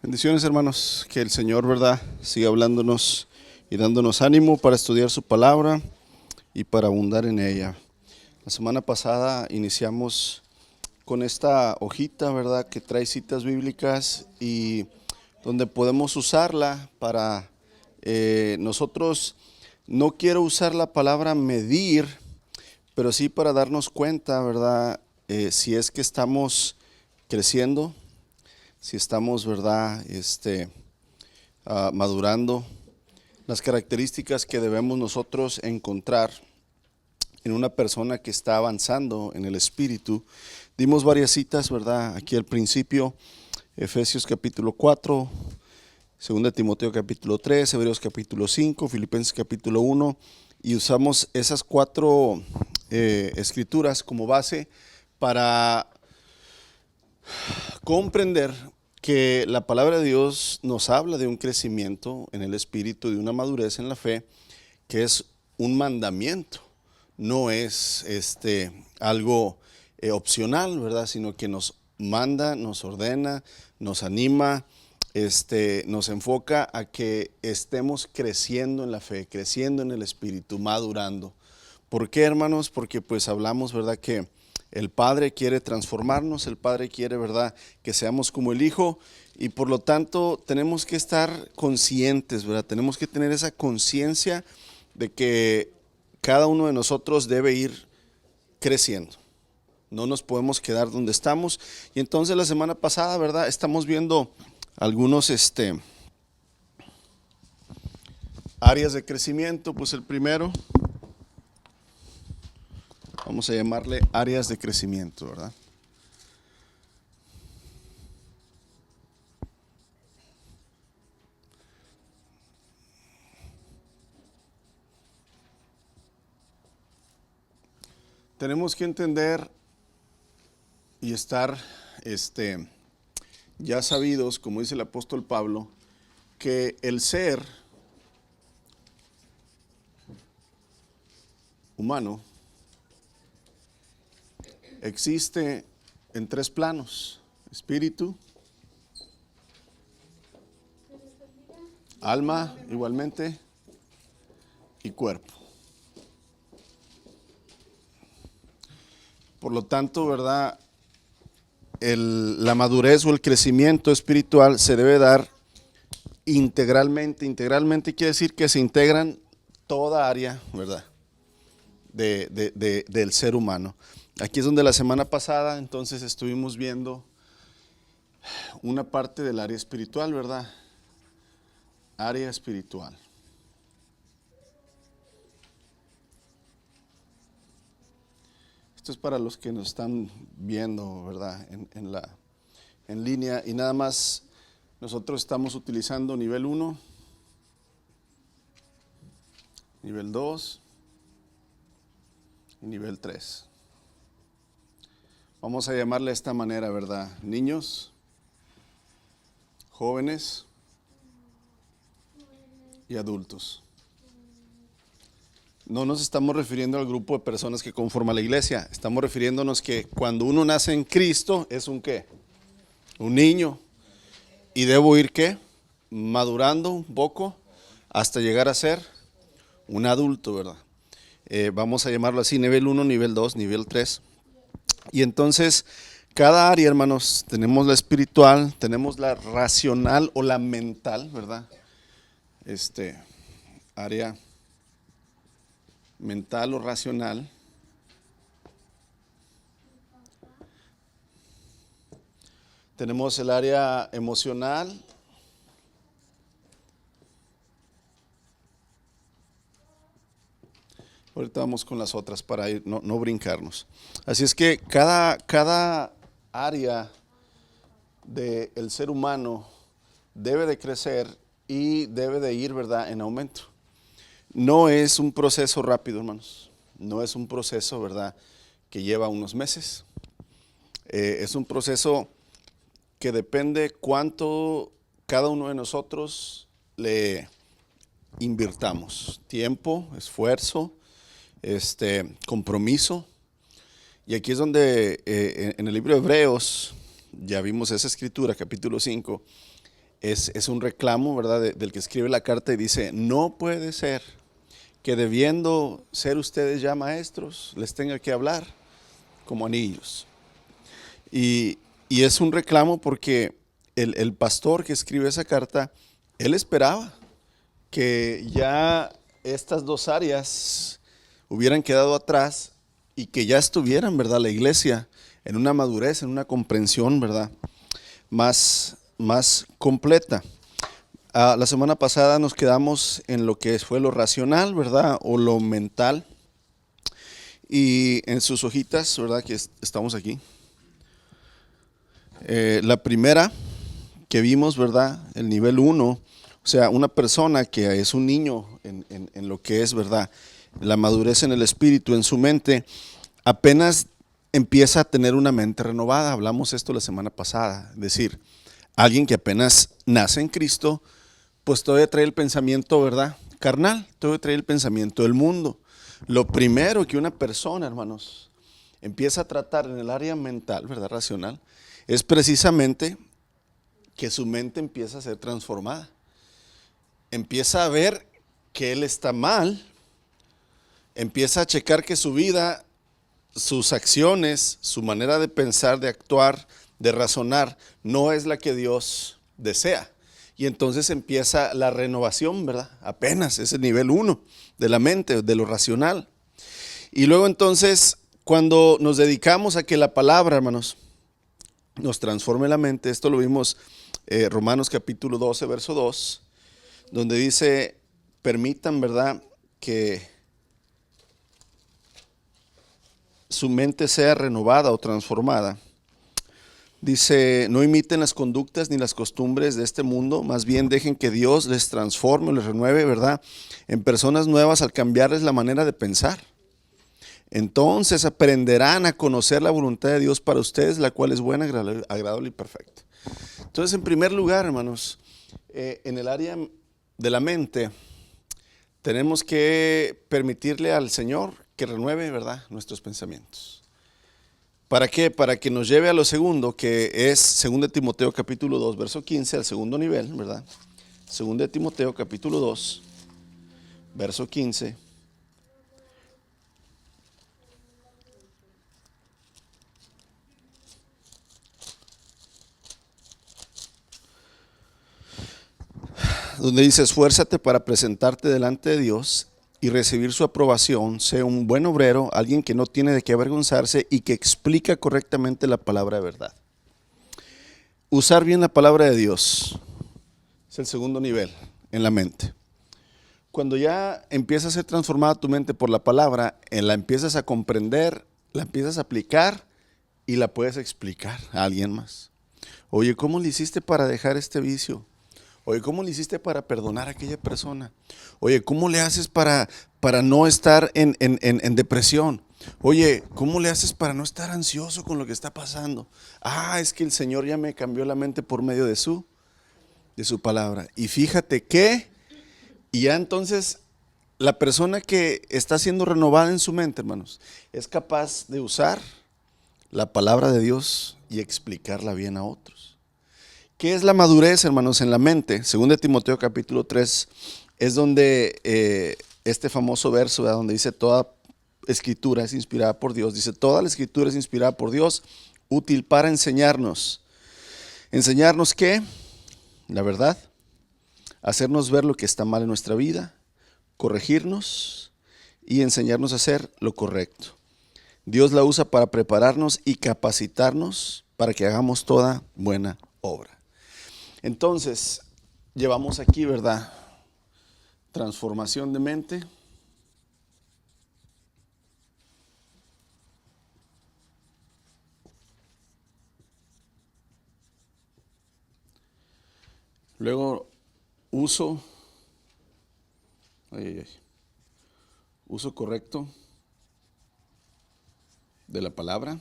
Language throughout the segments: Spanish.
Bendiciones, hermanos, que el Señor, ¿verdad?, siga hablándonos y dándonos ánimo para estudiar su palabra y para abundar en ella. La semana pasada iniciamos con esta hojita, ¿verdad?, que trae citas bíblicas y donde podemos usarla para nosotros. No quiero usar la palabra medir, pero sí para darnos cuenta, ¿verdad?, si es que estamos creciendo, si estamos, ¿verdad?, madurando, las características que debemos nosotros encontrar en una persona que está avanzando en el espíritu. Dimos varias citas, ¿verdad?, aquí al principio: Efesios capítulo 4, 2 Timoteo capítulo 3, Hebreos capítulo 5, Filipenses capítulo 1, y usamos esas cuatro escrituras como base para comprender que la palabra de Dios nos habla de un crecimiento en el espíritu, de una madurez en la fe, que es un mandamiento, no es algo opcional, ¿verdad?, sino que nos manda, nos ordena, nos anima, nos enfoca a que estemos creciendo en la fe, creciendo en el espíritu, madurando. ¿Por qué, hermanos? Porque pues hablamos, ¿verdad?, que el Padre quiere transformarnos, el Padre quiere, ¿verdad?, que seamos como el Hijo, y por lo tanto tenemos que estar conscientes, ¿verdad? Tenemos que tener esa conciencia de que cada uno de nosotros debe ir creciendo. No nos podemos quedar donde estamos. Y entonces la semana pasada, ¿verdad?, estamos viendo algunos áreas de crecimiento. Pues el primero, vamos a llamarle áreas de crecimiento, ¿verdad? Tenemos que entender y estar ya sabidos, como dice el apóstol Pablo, que el ser humano existe en tres planos: espíritu, alma igualmente y cuerpo. Por lo tanto, ¿verdad?, la madurez o el crecimiento espiritual se debe dar integralmente. Integralmente quiere decir que se integran toda área, ¿verdad?, del ser humano. Aquí es donde la semana pasada entonces estuvimos viendo una parte del área espiritual, ¿verdad? Área espiritual. Esto es para los que nos están viendo, ¿verdad?, en línea, y nada más nosotros estamos utilizando nivel 1, nivel 2 y nivel 3. Vamos a llamarle de esta manera, ¿verdad? Niños, jóvenes y adultos. No nos estamos refiriendo al grupo de personas que conforman la iglesia. Estamos refiriéndonos que cuando uno nace en Cristo es un ¿qué? Un niño. Y debo ir ¿qué? Madurando un poco hasta llegar a ser un adulto, ¿verdad? Vamos a llamarlo así: nivel 1, nivel 2, nivel 3. Y entonces cada área, hermanos, tenemos la espiritual, tenemos la racional o la mental, ¿verdad? Área mental o racional. Tenemos el área emocional. Ahorita vamos con las otras para ir, no brincarnos. Así es que cada área del ser humano debe de crecer y debe de ir, ¿verdad?, en aumento. No es un proceso rápido, hermanos. No es un proceso, ¿verdad?, que lleva unos meses. Es un proceso que depende cuánto cada uno de nosotros le invirtamos: tiempo, esfuerzo, compromiso. Y aquí es donde en el libro de Hebreos, ya vimos esa escritura, capítulo 5, es un reclamo, ¿verdad?, del que escribe la carta y dice, no puede ser que debiendo ser ustedes ya maestros, les tenga que hablar como a niños. Y, y es un reclamo porque el pastor que escribe esa carta, él esperaba que ya estas dos áreas hubieran quedado atrás y que ya estuvieran, ¿verdad?, la iglesia en una madurez, en una comprensión, ¿verdad?, más completa. La semana pasada nos quedamos en lo que fue lo racional, ¿verdad?, o lo mental. Y en sus hojitas, ¿verdad?, que estamos aquí. La primera que vimos, ¿verdad?, el nivel 1, o sea, una persona que es un niño en lo que es, ¿verdad?, la madurez en el espíritu, en su mente, apenas empieza a tener una mente renovada. Hablamos esto la semana pasada, es decir, alguien que apenas nace en Cristo, pues todavía trae el pensamiento, ¿verdad?, carnal, todavía trae el pensamiento del mundo. Lo primero que una persona, hermanos, empieza a tratar en el área mental, ¿verdad?, racional, es precisamente que su mente empieza a ser transformada. Empieza a ver que él está mal, empieza a checar que su vida, sus acciones, su manera de pensar, de actuar, de razonar, no es la que Dios desea. Y entonces empieza la renovación, ¿verdad? Apenas es el nivel 1 de la mente, de lo racional. Y luego entonces, cuando nos dedicamos a que la palabra, hermanos, nos transforme la mente, esto lo vimos Romanos capítulo 12, verso 2, donde dice, permitan, ¿verdad?, que su mente sea renovada o transformada. Dice, no imiten las conductas ni las costumbres de este mundo, más bien dejen que Dios les transforme, les renueve, ¿verdad?, en personas nuevas al cambiarles la manera de pensar. Entonces aprenderán a conocer la voluntad de Dios para ustedes, la cual es buena, agradable y perfecta. Entonces, en primer lugar, hermanos, en el área de la mente, tenemos que permitirle al Señor que renueve, ¿verdad?, nuestros pensamientos. ¿Para qué? Para que nos lleve a lo segundo, que es 2 Timoteo capítulo 2, verso 15, al segundo nivel, ¿verdad? 2 Timoteo capítulo 2, verso 15. Donde dice, esfuérzate para presentarte delante de Dios y recibir su aprobación, sé un buen obrero, alguien que no tiene de qué avergonzarse y que explica correctamente la palabra de verdad. Usar bien la palabra de Dios es el segundo nivel en la mente. Cuando ya empieza a ser transformada tu mente por la palabra, la empiezas a comprender, la empiezas a aplicar y la puedes explicar a alguien más. Oye, ¿cómo le hiciste para dejar este vicio? Oye, ¿cómo le hiciste para perdonar a aquella persona? Oye, ¿cómo le haces para no estar en depresión? Oye, ¿cómo le haces para no estar ansioso con lo que está pasando? Es que el Señor ya me cambió la mente por medio de su palabra. Y fíjate que, y ya entonces la persona que está siendo renovada en su mente, hermanos, es capaz de usar la palabra de Dios y explicarla bien a otros. ¿Qué es la madurez, hermanos, en la mente? Según de Timoteo capítulo 3, es donde este famoso verso, ¿verdad?, donde dice toda escritura es inspirada por Dios. Dice, toda la escritura es inspirada por Dios, útil para enseñarnos. ¿Enseñarnos qué? La verdad. Hacernos ver lo que está mal en nuestra vida, corregirnos y enseñarnos a hacer lo correcto. Dios la usa para prepararnos y capacitarnos para que hagamos toda buena obra. Entonces, llevamos aquí, ¿verdad?, transformación de mente. Luego, uso correcto de la palabra.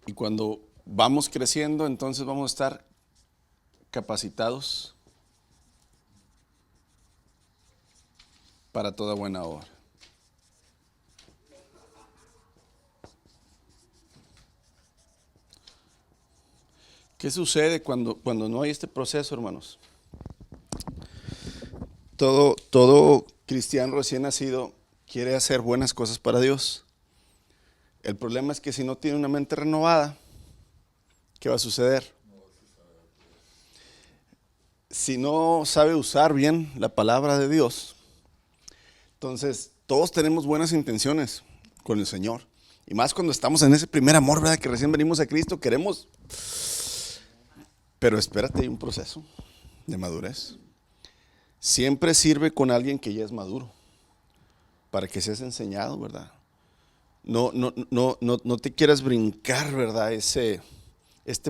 Y cuando vamos creciendo, entonces vamos a estar capacitados para toda buena obra. ¿Qué sucede cuando no hay este proceso, hermanos? Todo cristiano recién nacido quiere hacer buenas cosas para Dios. El problema es que si no tiene una mente renovada, ¿qué va a suceder? Si no sabe usar bien la palabra de Dios, entonces todos tenemos buenas intenciones con el Señor. Y más cuando estamos en ese primer amor, ¿verdad? Que recién venimos a Cristo, queremos. Pero espérate, hay un proceso de madurez. Siempre sirve con alguien que ya es maduro, para que seas enseñado, ¿verdad? No te quieras brincar, ¿verdad? Este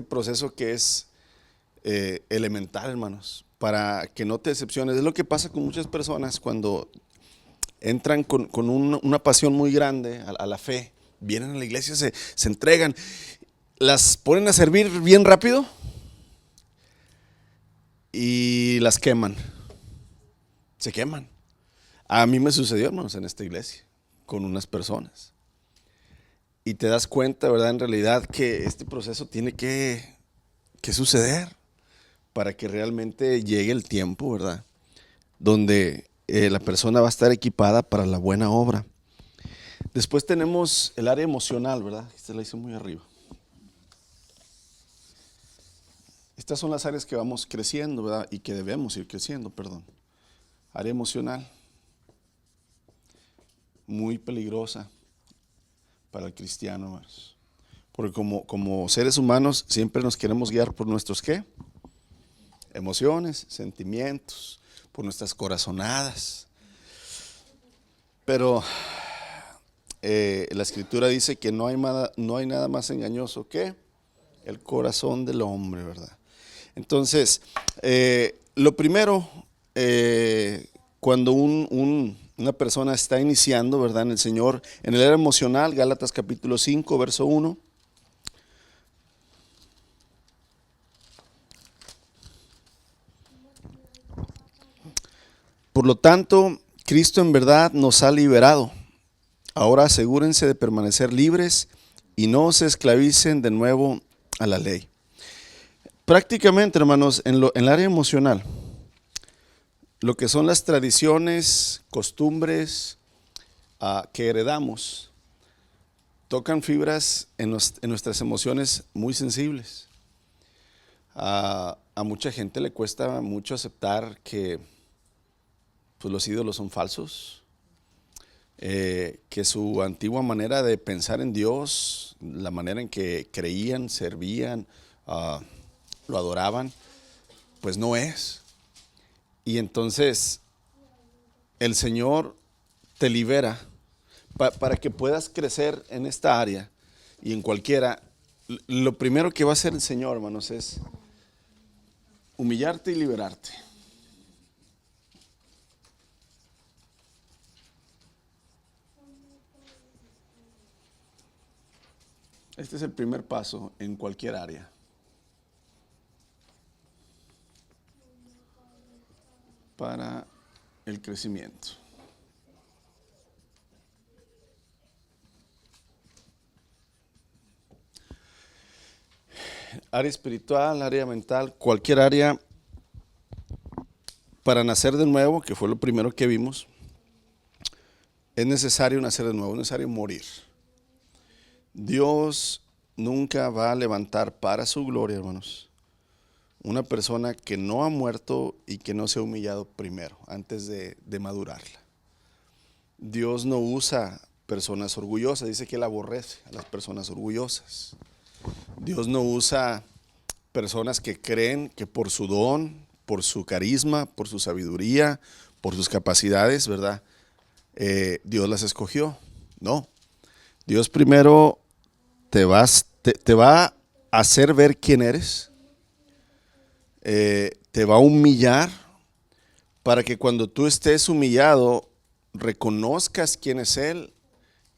proceso que es elemental, hermanos, para que no te decepciones. Es lo que pasa con muchas personas cuando entran con una pasión muy grande a la fe, vienen a la iglesia, se entregan, las ponen a servir bien rápido y las queman, se queman. A mí me sucedió, hermanos, en esta iglesia, con unas personas. Y te das cuenta, ¿verdad? En realidad que este proceso tiene que suceder para que realmente llegue el tiempo, ¿verdad? Donde la persona va a estar equipada para la buena obra. Después tenemos el área emocional, ¿verdad? Esta la hice muy arriba. Estas son las áreas que vamos creciendo, ¿verdad? Y que debemos ir creciendo, perdón. Área emocional, muy peligrosa para el cristiano, hermanos. Porque como seres humanos siempre nos queremos guiar por nuestros ¿qué? Emociones, sentimientos, por nuestras corazonadas. Pero la escritura dice que no hay nada más engañoso que el corazón del hombre, ¿verdad? Entonces, lo primero, cuando una persona está iniciando, ¿verdad? En el Señor, en el área emocional, Gálatas capítulo 5, verso 1. Por lo tanto, Cristo en verdad nos ha liberado. Ahora asegúrense de permanecer libres y no se esclavicen de nuevo a la ley. Prácticamente, hermanos, en el área emocional, lo que son las tradiciones, costumbres que heredamos, tocan fibras en nuestras emociones muy sensibles. A mucha gente le cuesta mucho aceptar que pues, los ídolos son falsos, que su antigua manera de pensar en Dios, la manera en que creían, servían, lo adoraban, pues no es. Y entonces el Señor te libera para que puedas crecer en esta área y en cualquiera. Lo primero que va a hacer el Señor, hermanos, es humillarte y liberarte. Este es el primer paso en cualquier área. Para el crecimiento. Área espiritual, área mental, cualquier área, para nacer de nuevo, que fue lo primero que vimos, es necesario nacer de nuevo, es necesario morir. Dios nunca va a levantar para su gloria, hermanos, una persona que no ha muerto y que no se ha humillado primero, antes de madurarla. Dios no usa personas orgullosas, dice que Él aborrece a las personas orgullosas. Dios no usa personas que creen que por su don, por su carisma, por su sabiduría, por sus capacidades, ¿verdad? Dios las escogió. No. Dios primero te va a hacer ver quién eres, te va a humillar para que cuando tú estés humillado reconozcas quién es Él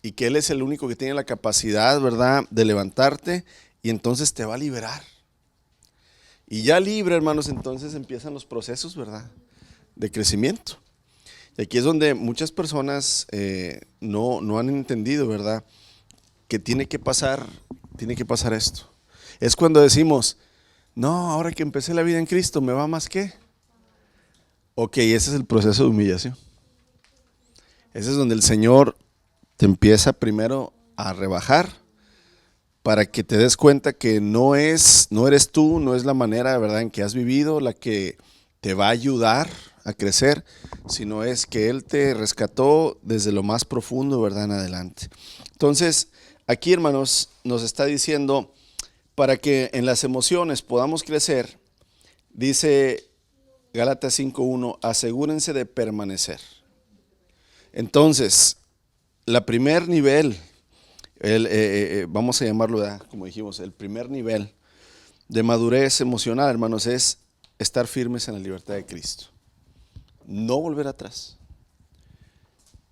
y que Él es el único que tiene la capacidad, ¿verdad?, de levantarte, y entonces te va a liberar. Y ya libre, hermanos, entonces empiezan los procesos, ¿verdad?, de crecimiento. Y aquí es donde muchas personas no han entendido, ¿verdad?, que tiene que pasar esto. Es cuando decimos, No, ahora que empecé la vida en Cristo, ¿me va más que? Ok, ese es el proceso de humillación. Ese es donde el Señor te empieza primero a rebajar para que te des cuenta que no eres tú, no es la manera, ¿verdad?, en que has vivido la que te va a ayudar a crecer, sino es que Él te rescató desde lo más profundo, ¿verdad?, en adelante. Entonces, aquí, hermanos, nos está diciendo, para que en las emociones podamos crecer, dice Gálatas 5:1, asegúrense de permanecer. Entonces, la primer nivel, vamos a llamarlo, como dijimos, el primer nivel de madurez emocional, hermanos, es estar firmes en la libertad de Cristo. No volver atrás.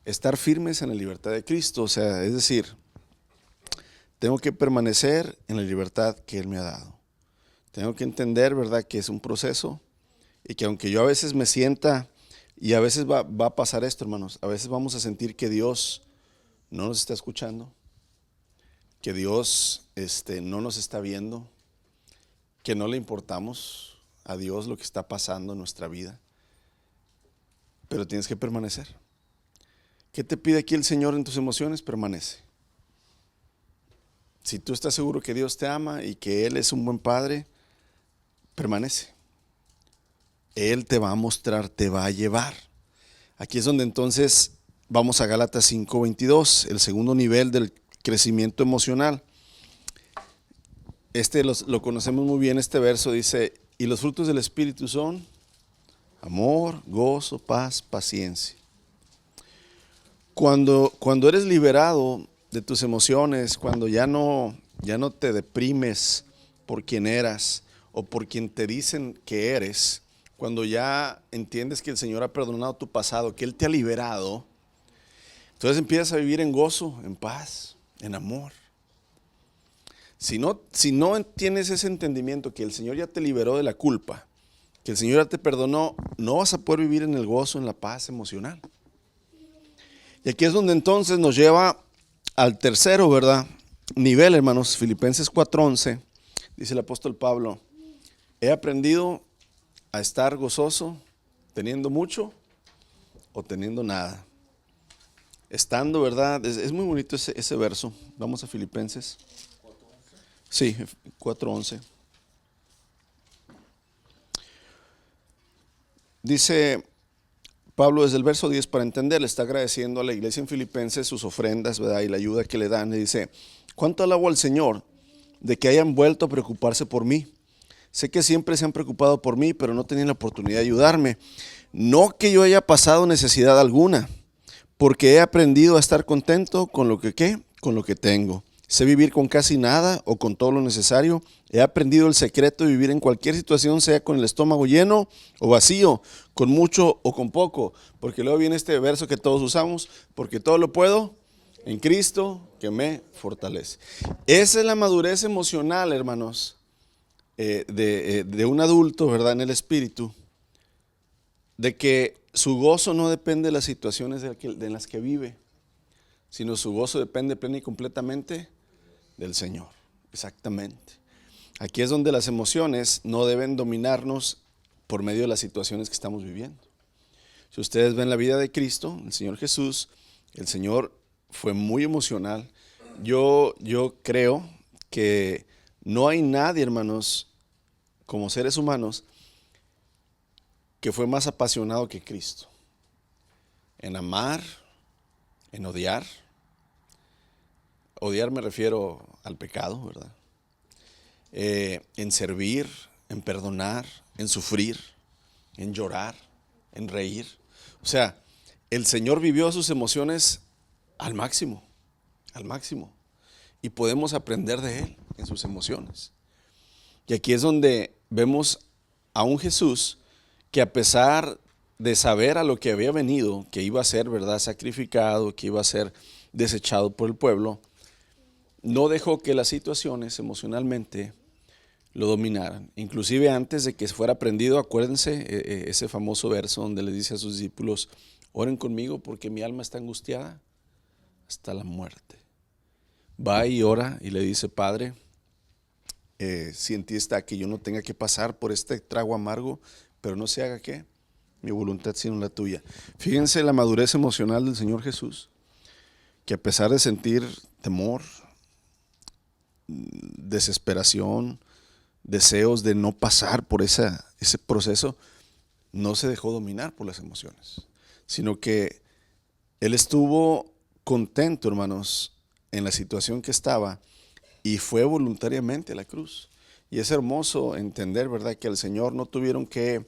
Estar firmes en la libertad de Cristo, o sea, es decir, tengo que permanecer en la libertad que Él me ha dado. Tengo que entender, ¿verdad?, que es un proceso y que aunque yo a veces me sienta, y a veces va a pasar esto, hermanos, a veces vamos a sentir que Dios no nos está escuchando, que Dios no nos está viendo, que no le importamos a Dios lo que está pasando en nuestra vida, pero tienes que permanecer. ¿Qué te pide aquí el Señor en tus emociones? Permanece. Si tú estás seguro que Dios te ama y que Él es un buen Padre, permanece. Él te va a mostrar, te va a llevar. Aquí es donde entonces vamos a Gálatas 5:22, el segundo nivel del crecimiento emocional. Lo conocemos muy bien, este verso dice, y los frutos del Espíritu son amor, gozo, paz, paciencia. Cuando eres liberado de tus emociones, cuando ya no te deprimes por quien eras o por quien te dicen que eres, cuando ya entiendes que el Señor ha perdonado tu pasado, que Él te ha liberado, entonces empiezas a vivir en gozo, en paz, en amor. Si no tienes ese entendimiento que el Señor ya te liberó de la culpa, que el Señor ya te perdonó, no vas a poder vivir en el gozo, en la paz emocional. Y aquí es donde entonces nos lleva al tercero, ¿verdad?, nivel, hermanos. Filipenses 4:11, dice el apóstol Pablo, he aprendido a estar gozoso teniendo mucho o teniendo nada. Estando, ¿verdad? Es muy bonito ese verso. Vamos a Filipenses. Sí, 4:11. Dice Pablo desde el verso 10, para entender, le está agradeciendo a la iglesia en Filipenses sus ofrendas, ¿verdad?, y la ayuda que le dan. Le dice, ¿cuánto alabo al Señor de que hayan vuelto a preocuparse por mí? Sé que siempre se han preocupado por mí, pero no tenían la oportunidad de ayudarme. No que yo haya pasado necesidad alguna, porque he aprendido a estar contento con lo que, ¿qué?, con lo que tengo. Sé vivir con casi nada o con todo lo necesario. He aprendido el secreto de vivir en cualquier situación, sea con el estómago lleno o vacío, con mucho o con poco. Porque luego viene este verso que todos usamos, porque todo lo puedo en Cristo que me fortalece. Esa es la madurez emocional, hermanos, de un adulto, ¿verdad?, en el espíritu, de que su gozo no depende de las situaciones en las que vive, sino su gozo depende plena y completamente del Señor. Exactamente. Aquí es donde las emociones no deben dominarnos por medio de las situaciones que estamos viviendo. Si ustedes ven la vida de Cristo, el Señor Jesús, el Señor fue muy emocional. Yo creo que no hay nadie, hermanos, como seres humanos, que fue más apasionado que Cristo. En amar, en odiar. Odiar me refiero al pecado, ¿verdad? En servir, en perdonar, en sufrir, en llorar, en reír. O sea, el Señor vivió sus emociones al máximo, al máximo. Y podemos aprender de Él en sus emociones. Y aquí es donde vemos a un Jesús que, a pesar de saber a lo que había venido, que iba a ser, ¿verdad?, sacrificado, que iba a ser desechado por el pueblo, no dejó que las situaciones emocionalmente lo dominaran. Inclusive antes de que fuera prendido, acuérdense ese famoso verso donde le dice a sus discípulos, oren conmigo porque mi alma está angustiada hasta la muerte. Va y ora y le dice, Padre, si en ti está que yo no tenga que pasar por este trago amargo, pero no se haga ¿qué? Mi voluntad sino la tuya. Fíjense la madurez emocional del Señor Jesús, que a pesar de sentir temor, desesperación, deseos de no pasar por ese proceso, no se dejó dominar por las emociones, sino que Él estuvo contento, hermanos, en la situación que estaba y fue voluntariamente a la cruz. Y es hermoso entender, ¿verdad?, que al Señor no tuvieron que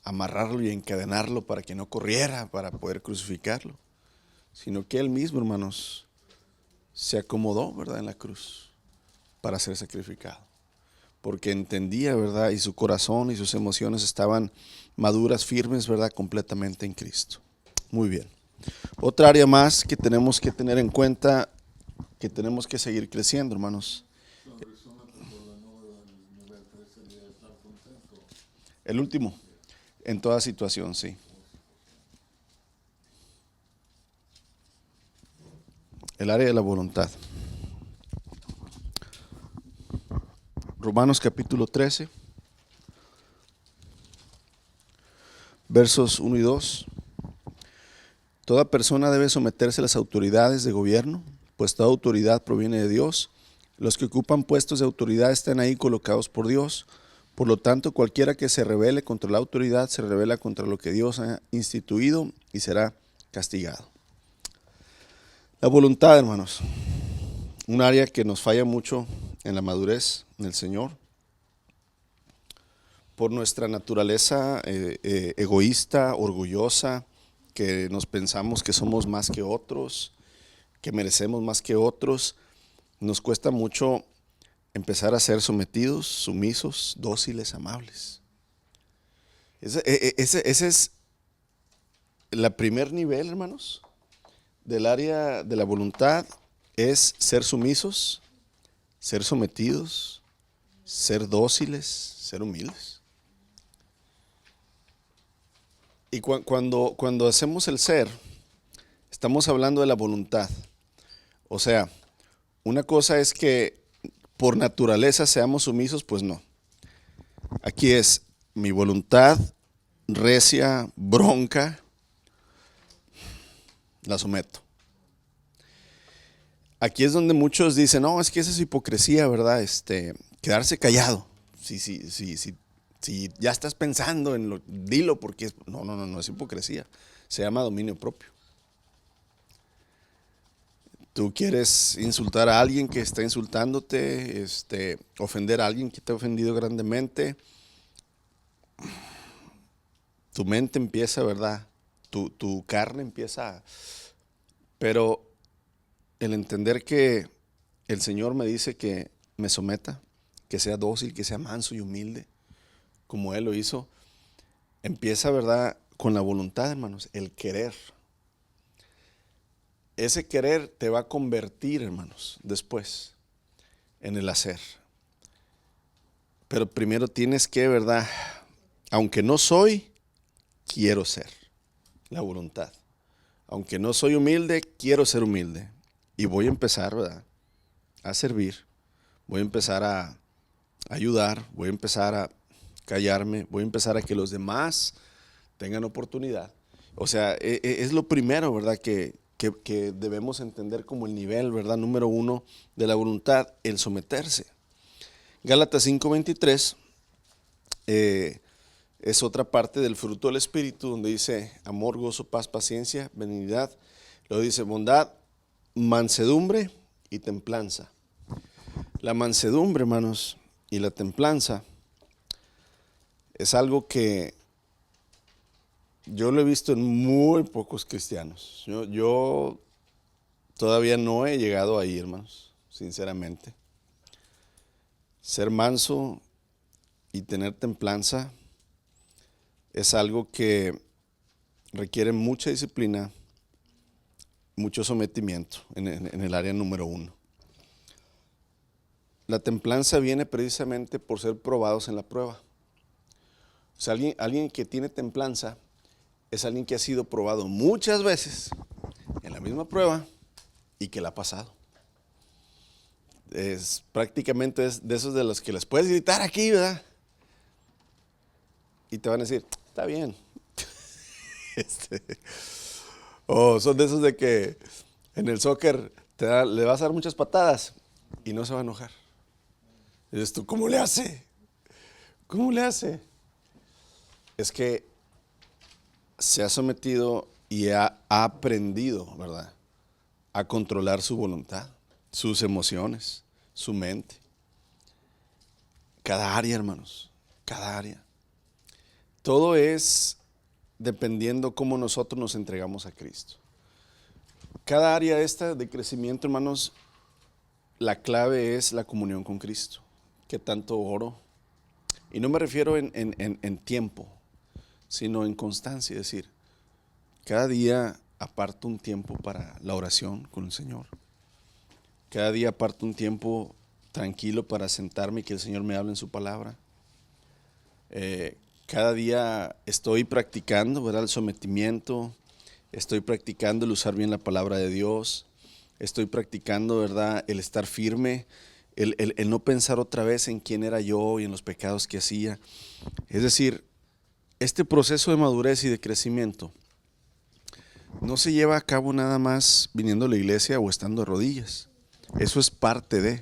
amarrarlo y encadenarlo para que no corriera, para poder crucificarlo, sino que Él mismo, hermanos, se acomodó, ¿verdad?, en la cruz para ser sacrificado. Porque entendía, ¿verdad?, y su corazón y sus emociones estaban maduras, firmes, ¿verdad?, completamente en Cristo. Muy bien. Otra área más que tenemos que tener en cuenta, que tenemos que seguir creciendo, hermanos. El último, en toda situación, sí. El área de la voluntad. Romanos capítulo 13, versos 1 y 2. Toda persona debe someterse a las autoridades de gobierno, pues toda autoridad proviene de Dios. Los que ocupan puestos de autoridad están ahí colocados por Dios. Por lo tanto, cualquiera que se rebele contra la autoridad se rebela contra lo que Dios ha instituido y será castigado. La voluntad, hermanos, un área que nos falla mucho en la madurez en el Señor, por nuestra naturaleza egoísta, orgullosa, que nos pensamos que somos más que otros, que merecemos más que otros. Nos cuesta mucho empezar a ser sometidos, sumisos, dóciles, amables. Ese es el primer nivel, hermanos, del área de la voluntad, es ser sumisos, ser sometidos, ser dóciles, ser humildes. Y cuando hacemos el ser, estamos hablando de la voluntad. O sea, una cosa es que por naturaleza seamos sumisos, pues no. Aquí es mi voluntad recia, bronca, la someto. Aquí es donde muchos dicen, no, es que esa es hipocresía, ¿verdad? Quedarse callado. Si ya estás pensando en lo, dilo porque no es hipocresía. Se llama dominio propio. Tú quieres insultar a alguien que está insultándote, ofender a alguien que te ha ofendido grandemente. Tu mente empieza, ¿verdad? Tu carne empieza. Pero el entender que el Señor me dice que me someta, que sea dócil, que sea manso y humilde, como Él lo hizo, empieza, ¿verdad?, con la voluntad, hermanos, el querer. Ese querer te va a convertir, hermanos, después en el hacer. Pero primero tienes que, ¿verdad?, aunque no soy, quiero ser. La voluntad. Aunque no soy humilde, quiero ser humilde. Y voy a empezar, ¿verdad?, a servir. Voy a empezar a ayudar. Voy a empezar a callarme. Voy a empezar a que los demás tengan oportunidad. O sea, es lo primero, ¿verdad?, que debemos entender como el nivel, ¿verdad?, número uno de la voluntad, el someterse. Gálatas 5:23 es otra parte del fruto del Espíritu, donde dice amor, gozo, paz, paciencia, benignidad. Luego dice bondad, mansedumbre y templanza. La mansedumbre, hermanos, y la templanza es algo que yo lo he visto en muy pocos cristianos. Yo todavía no he llegado ahí, hermanos, sinceramente. Ser manso y tener templanza es algo que requiere mucha disciplina, mucho sometimiento en el área número uno. La templanza viene precisamente por ser probados en la prueba. O sea, alguien que tiene templanza es alguien que ha sido probado muchas veces en la misma prueba y que la ha pasado. es prácticamente de esos de los que les puedes gritar aquí, ¿verdad? Y te van a decir, está bien. Este, o son de esos de que en el soccer le vas a dar muchas patadas y no se va a enojar. Y dices tú, ¿cómo le hace? ¿Cómo le hace? Es que se ha sometido y ha aprendido, ¿verdad?, a controlar su voluntad, sus emociones, su mente. Cada área, hermanos, cada área. Todo es dependiendo cómo nosotros nos entregamos a Cristo. Cada área esta de crecimiento, hermanos, la clave es la comunión con Cristo. ¿Qué tanto oro? Y no me refiero en tiempo, sino en constancia. Es decir, cada día aparto un tiempo para la oración con el Señor. Cada día aparto un tiempo tranquilo para sentarme y que el Señor me hable en su palabra. Cada día estoy practicando, ¿verdad?, el sometimiento. Estoy practicando el usar bien la palabra de Dios. Estoy practicando, ¿verdad?, el estar firme, el no pensar otra vez en quién era yo y en los pecados que hacía. Es decir, este proceso de madurez y de crecimiento no se lleva a cabo nada más viniendo a la iglesia o estando de rodillas. Eso es parte de.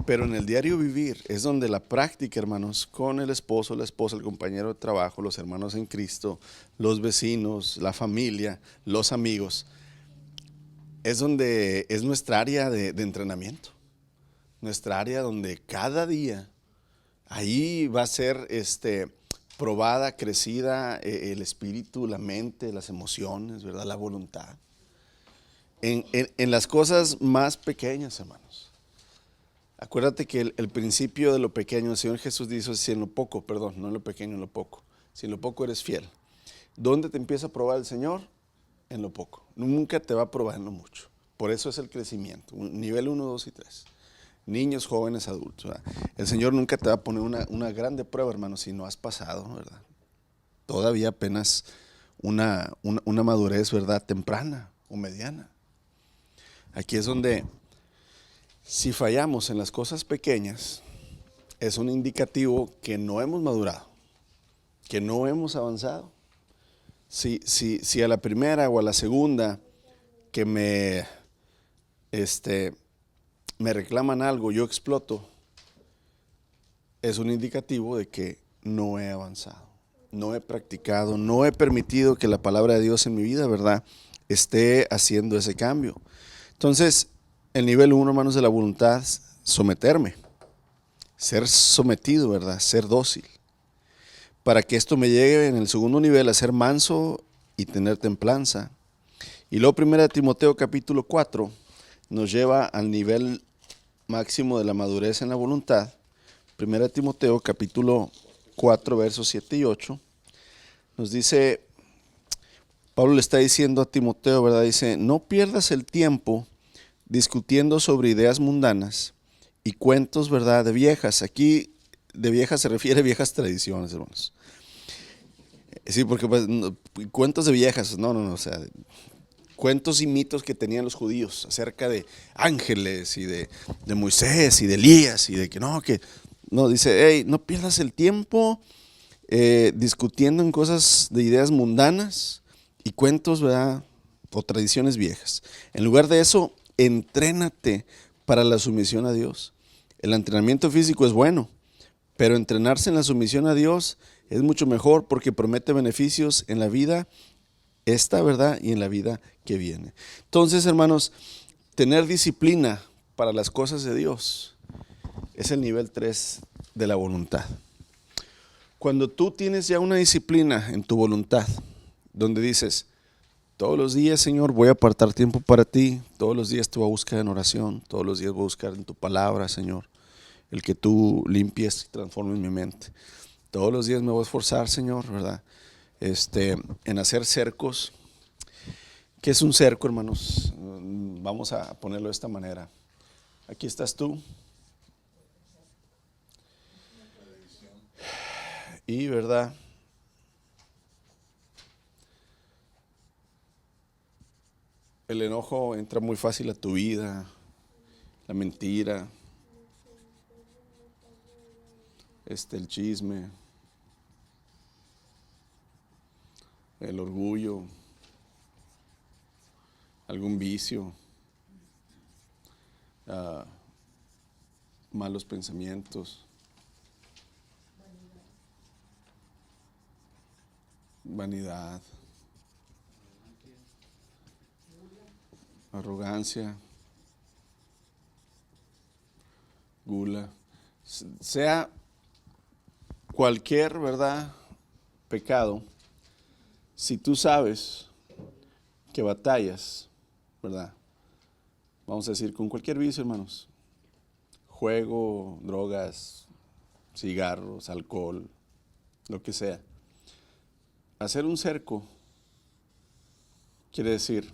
Pero en el diario vivir es donde la práctica, hermanos, con el esposo, la esposa, el compañero de trabajo, los hermanos en Cristo, los vecinos, la familia, los amigos, es donde es nuestra área de entrenamiento. Nuestra área donde cada día ahí va a ser probada, crecida el espíritu, la mente, las emociones, ¿verdad?, la voluntad. En las cosas más pequeñas, hermanos. Acuérdate que el principio de lo pequeño, el Señor Jesús dice, si en lo poco, perdón, no en lo pequeño, en lo poco. Si en lo poco eres fiel. ¿Dónde te empieza a probar el Señor? En lo poco. Nunca te va a probar en lo mucho. Por eso es el crecimiento. Nivel 1, 2 y 3. Niños, jóvenes, adultos, ¿verdad? El Señor nunca te va a poner una grande prueba, hermano, si no has pasado, ¿verdad? Todavía apenas una madurez, ¿verdad?, temprana o mediana. Aquí es donde, si fallamos en las cosas pequeñas, es un indicativo que no hemos madurado, que no hemos avanzado. Si a la primera o a la segunda que me reclaman algo, yo exploto, es un indicativo de que no he avanzado, no he practicado, no he permitido que la palabra de Dios en mi vida, ¿verdad?, esté haciendo ese cambio. Entonces, el nivel 1, hermanos, de la voluntad, someterme, ser sometido, ¿verdad?, ser dócil. Para que esto me llegue en el segundo nivel a ser manso y tener templanza. Y luego 1 Timoteo capítulo 4 nos lleva al nivel máximo de la madurez en la voluntad. 1 Timoteo capítulo 4 versos 7 y 8 nos dice, Pablo le está diciendo a Timoteo, ¿verdad?, dice, no pierdas el tiempo discutiendo sobre ideas mundanas y cuentos, ¿verdad?, de viejas. Aquí de viejas se refiere a viejas tradiciones, hermanos. Sí, porque pues, cuentos de viejas, no, o sea, cuentos y mitos que tenían los judíos acerca de ángeles y de Moisés y de Elías y de que no, dice, hey, no pierdas el tiempo discutiendo en cosas de ideas mundanas y cuentos, ¿verdad?, o tradiciones viejas. En lugar de eso, entrénate para la sumisión a Dios. El entrenamiento físico es bueno, pero entrenarse en la sumisión a Dios es mucho mejor porque promete beneficios en la vida esta, ¿verdad?, y en la vida que viene. Entonces, hermanos, tener disciplina para las cosas de Dios es el nivel 3 de la voluntad. Cuando tú tienes ya una disciplina en tu voluntad, donde dices, todos los días, Señor, voy a apartar tiempo para ti, todos los días te voy a buscar en oración, todos los días voy a buscar en tu palabra, Señor, el que tú limpies y transformes mi mente. Todos los días me voy a esforzar, Señor, ¿verdad?, en hacer cercos. ¿Qué es un cerco, hermanos? Vamos a ponerlo de esta manera. Aquí estás tú. Y, ¿verdad?, el enojo entra muy fácil a tu vida. la mentira, el chisme, el orgullo, algún vicio, malos pensamientos, vanidad, arrogancia, gula, sea cualquier, ¿verdad?, pecado. Si tú sabes que batallas, ¿verdad?, vamos a decir, con cualquier vicio, hermanos, juego, drogas, cigarros, alcohol, lo que sea. Hacer un cerco quiere decir,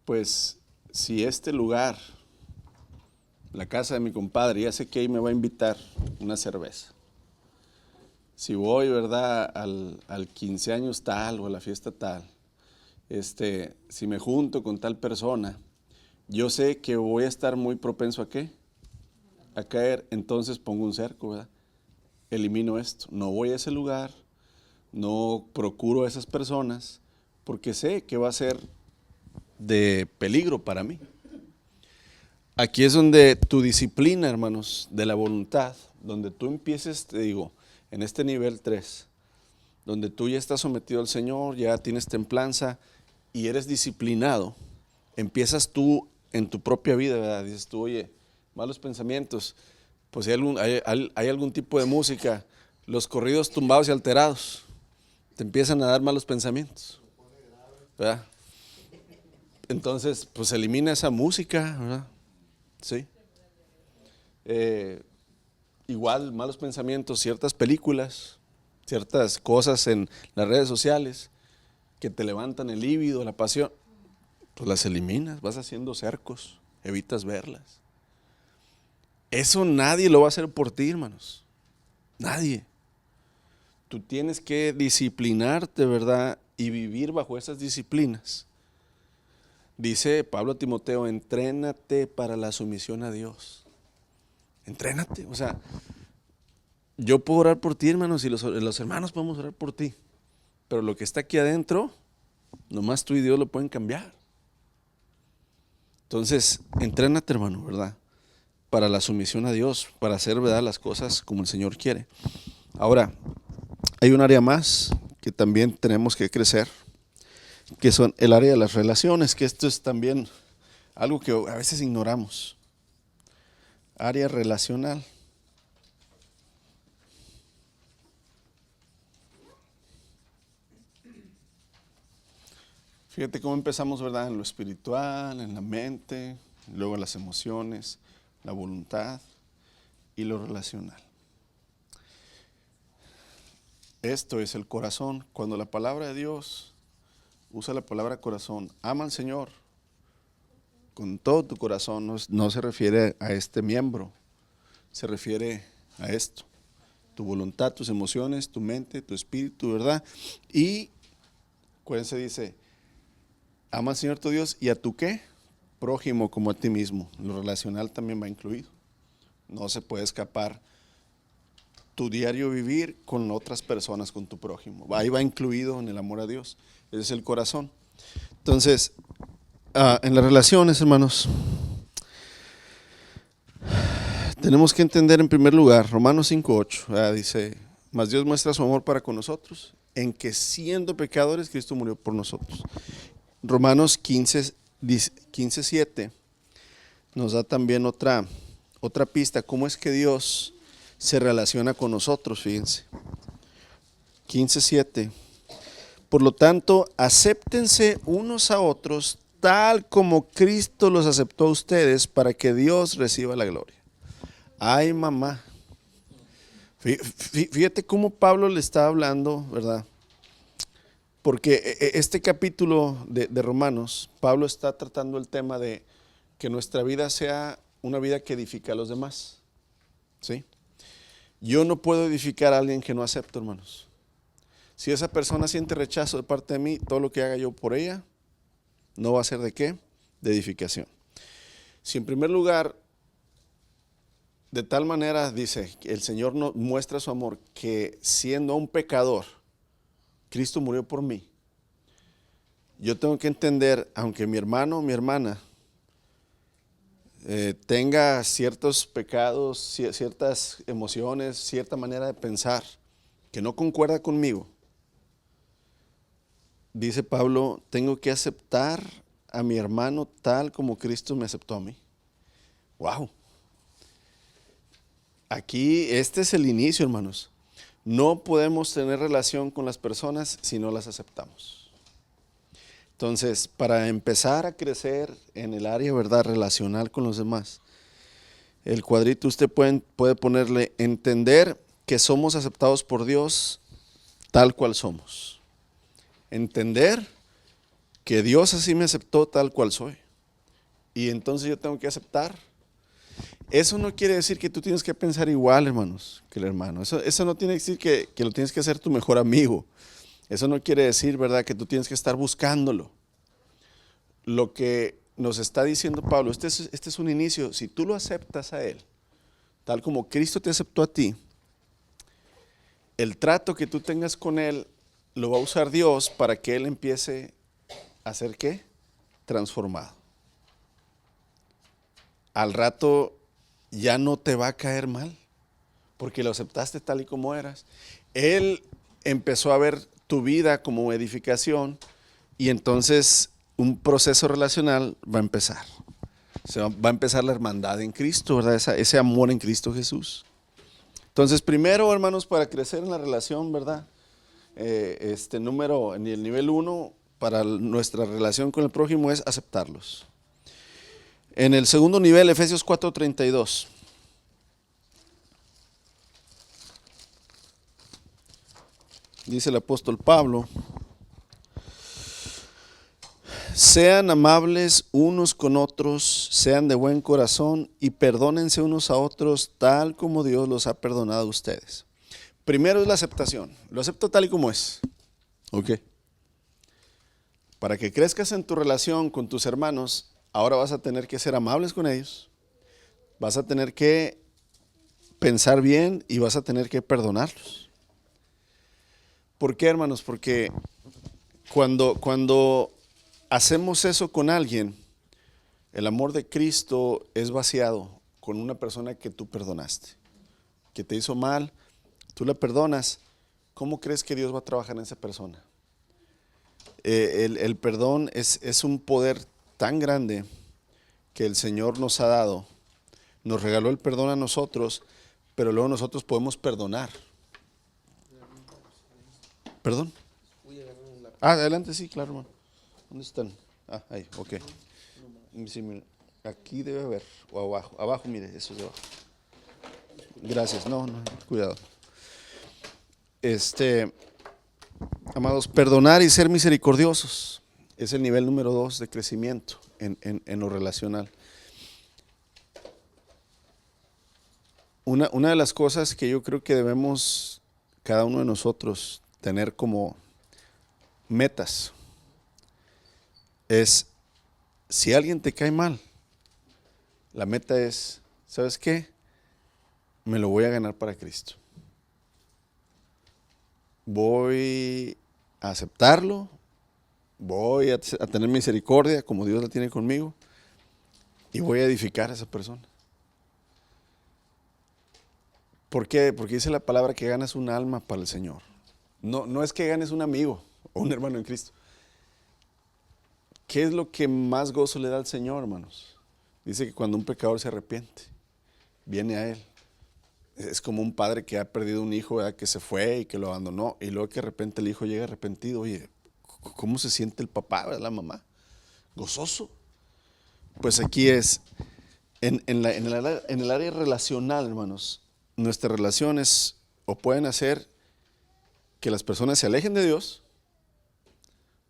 pues, si este lugar, la casa de mi compadre, ya sé que ahí me va a invitar una cerveza. Si voy, ¿verdad?, al 15 años tal o a la fiesta tal, si me junto con tal persona, yo sé que voy a estar muy propenso ¿a qué? A caer, entonces pongo un cerco, ¿verdad? Elimino esto, no voy a ese lugar, no procuro a esas personas, porque sé que va a ser de peligro para mí. Aquí es donde tu disciplina, hermanos, de la voluntad, donde tú empieces, te digo, en este nivel 3, donde tú ya estás sometido al Señor, ya tienes templanza y eres disciplinado, empiezas tú en tu propia vida, ¿verdad? Dices tú, oye, malos pensamientos, pues hay algún tipo de música, los corridos tumbados y alterados, te empiezan a dar malos pensamientos, ¿verdad? Entonces, pues elimina esa música, ¿verdad? Sí. Igual, malos pensamientos, ciertas películas, ciertas cosas en las redes sociales que te levantan el líbido, la pasión, pues las eliminas, vas haciendo cercos, evitas verlas. Eso nadie lo va a hacer por ti, hermanos. Nadie. Tú tienes que disciplinarte, ¿verdad? Y vivir bajo esas disciplinas. Dice Pablo a Timoteo, entrénate para la sumisión a Dios. Entrénate, o sea, yo puedo orar por ti, hermanos, y los hermanos podemos orar por ti. Pero lo que está aquí adentro, nomás tú y Dios lo pueden cambiar. Entonces, entrénate, hermano, ¿verdad? Para la sumisión a Dios, para hacer, ¿verdad?, las cosas como el Señor quiere. Ahora, hay un área más que también tenemos que crecer, que son el área de las relaciones, que esto es también algo que a veces ignoramos. Área relacional. Fíjate cómo empezamos, ¿verdad?, en lo espiritual, en la mente, luego las emociones, la voluntad y lo relacional. Esto es el corazón. Cuando la palabra de Dios usa la palabra corazón, ama al Señor con todo tu corazón, no se refiere a este miembro, se refiere a esto. Tu voluntad, tus emociones, tu mente, tu espíritu, ¿verdad? Y, acuérdense, dice, ama al Señor tu Dios y a tu ¿qué? Prójimo como a ti mismo. Lo relacional también va incluido. No se puede escapar tu diario vivir con otras personas, con tu prójimo. Ahí va incluido en el amor a Dios. Ese es el corazón. Entonces, en las relaciones, hermanos, tenemos que entender en primer lugar, Romanos 5:8, dice, mas Dios muestra su amor para con nosotros, en que siendo pecadores, Cristo murió por nosotros. Romanos 15:7 nos da también otra pista, cómo es que Dios se relaciona con nosotros, fíjense. 15:7. Por lo tanto, acéptense unos a otros tal como Cristo los aceptó a ustedes para que Dios reciba la gloria. Ay, mamá. Fíjate cómo Pablo le está hablando, ¿verdad? Porque este capítulo de Romanos, Pablo está tratando el tema de que nuestra vida sea una vida que edifica a los demás. ¿Sí? Yo no puedo edificar a alguien que no acepto, hermanos. Si esa persona siente rechazo de parte de mí, todo lo que haga yo por ella no va a ser de qué, de edificación. Si en primer lugar, de tal manera, dice, el Señor nos muestra su amor, que siendo un pecador, Cristo murió por mí. Yo tengo que entender, aunque mi hermano o mi hermana tenga ciertos pecados, ciertas emociones, cierta manera de pensar que no concuerda conmigo, dice Pablo, tengo que aceptar a mi hermano tal como Cristo me aceptó a mí. ¡Wow! Aquí este es el inicio, hermanos. No podemos tener relación con las personas si no las aceptamos. Entonces, para empezar a crecer en el área, ¿verdad?, relacional con los demás, el cuadrito usted puede ponerle entender que somos aceptados por Dios tal cual somos. Entender que Dios así me aceptó tal cual soy. Y entonces yo tengo que aceptar. Eso no quiere decir que tú tienes que pensar igual, hermanos, que el hermano. Eso no tiene que decir que lo tienes que hacer tu mejor amigo. Eso no quiere decir, ¿verdad?, que tú tienes que estar buscándolo. Lo que nos está diciendo Pablo, este es un inicio. Si tú lo aceptas a él, tal como Cristo te aceptó a ti, el trato que tú tengas con él lo va a usar Dios para que él empiece a ser, ¿qué?, transformado. Al rato ya no te va a caer mal, porque lo aceptaste tal y como eras. Él empezó a ver tu vida como edificación y entonces un proceso relacional va a empezar. Va a empezar la hermandad en Cristo, ¿verdad? Ese amor en Cristo Jesús. Entonces, primero, hermanos, para crecer en la relación, ¿verdad? En el nivel 1, para nuestra relación con el prójimo es aceptarlos. En el segundo nivel, Efesios 4:32. Dice el apóstol Pablo, sean amables unos con otros, sean de buen corazón y perdónense unos a otros tal como Dios los ha perdonado a ustedes. Primero es la aceptación, lo acepto tal y como es. ¿Ok? Para que crezcas en tu relación con tus hermanos, ahora vas a tener que ser amables con ellos, vas a tener que pensar bien y vas a tener que perdonarlos. ¿Por qué, hermanos? Porque cuando hacemos eso con alguien, el amor de Cristo es vaciado con una persona que tú perdonaste, que te hizo mal, tú la perdonas. ¿Cómo crees que Dios va a trabajar en esa persona? El perdón es un poder tan grande que el Señor nos ha dado. Nos regaló el perdón a nosotros, pero luego nosotros podemos perdonar. ¿Perdón? Adelante, sí, claro, hermano. ¿Dónde están? Ahí, ok. Sí, mire, aquí debe haber, o abajo. Abajo, mire, eso es de abajo. Gracias, no, cuidado. Amados, perdonar y ser misericordiosos es el nivel número 2 de crecimiento en lo relacional. Una de las cosas que yo creo que debemos cada uno de nosotros tener como metas es, si alguien te cae mal, la meta es, ¿sabes qué? Me lo voy a ganar para Cristo. Voy a aceptarlo, voy a tener misericordia como Dios la tiene conmigo y voy a edificar a esa persona. ¿Por qué? Porque dice la palabra que ganas un alma para el Señor. No es que ganes un amigo o un hermano en Cristo. ¿Qué es lo que más gozo le da al Señor, hermanos? Dice que cuando un pecador se arrepiente, viene a Él. Es como un padre que ha perdido un hijo, ¿verdad?, que se fue y que lo abandonó, y luego que de repente el hijo llega arrepentido. Oye, ¿cómo se siente el papá, ¿verdad?, la mamá? Gozoso. Pues aquí es, en el área relacional, hermanos, nuestras relaciones o pueden hacer que las personas se alejen de Dios